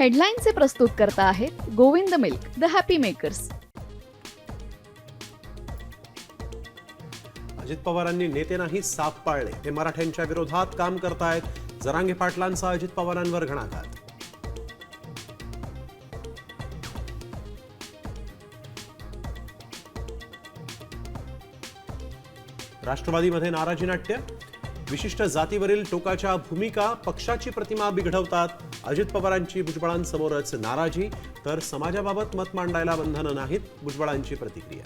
हेडलाईनचे प्रस्तुत करता आहेत Govind milk, the happy makers. Ajit पवारांनी नेते नाही साप पाळले, ते मराठ्यांच्या विरोधात काम करतायत. जरांगे पाटलांचा अजित पवारांवर घणाघात. राष्ट्रवादीमध्ये नाराजी नाट्य, विशिष्ट जातीवरील टोकाच्या भूमिका पक्षाची प्रतिमा बिघडवतात. अजित पवारांची भुजबळांसमोरच नाराजी, तर समाजाबाबत मत मांडायला बंधनं नाहीत, भुजबळांची प्रतिक्रिया.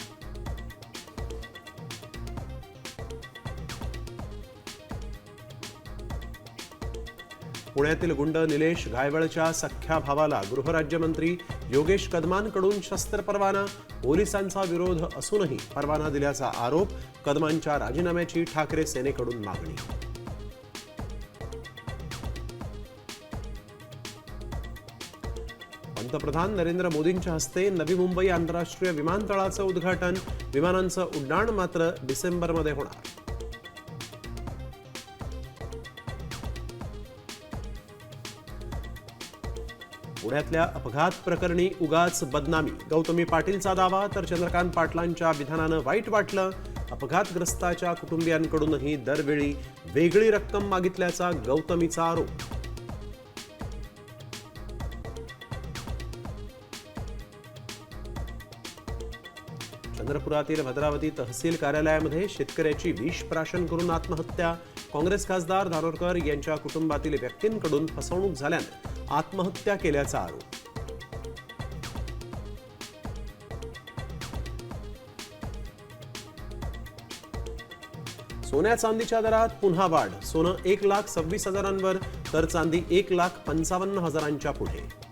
पुण्यातील गुंड निलेश घायवळच्या सख्ख्या भावाला गृहराज्यमंत्री योगेश कदमांकडून शस्त्र परवाना. पोलिसांचा विरोध असूनही परवाना दिल्याचा आरोप. कदमांच्या राजीनाम्याची ठाकरे सेनेकडून मागणी. पंतप्रधान नरेंद्र मोदींच्या हस्ते नवी मुंबई आंतरराष्ट्रीय विमानतळाचं उद्घाटन. विमानांचं उड्डाण मात्र डिसेंबरमध्ये होणार. पुण्यातल्या अपघात प्रकरणी उगाच बदनामी, गौतमी पाटीलचा दावा, तर चंद्रकांत पाटलांच्या विधानानं वाईट वाटलं. अपघातग्रस्ताच्या कुटुंबियांकडूनही दरवेळी वेगळी रक्कम मागितल्याचा गौतमीचा आरोप. चंद्रपुरातील भद्रावती तहसील कार्यालयामध्ये शेतकऱ्याची विष प्राशन करून आत्महत्या. काँग्रेस खासदार धानोरकर यांच्या कुटुंबातील व्यक्तींकडून फसवणूक झाल्यानं आत्महत्या केल्याचा आरोप. सोन्या चांदीच्या दरात पुन्हा वाढ. सोनं 1,26,000 तर चांदी 1,55,000 पुढे.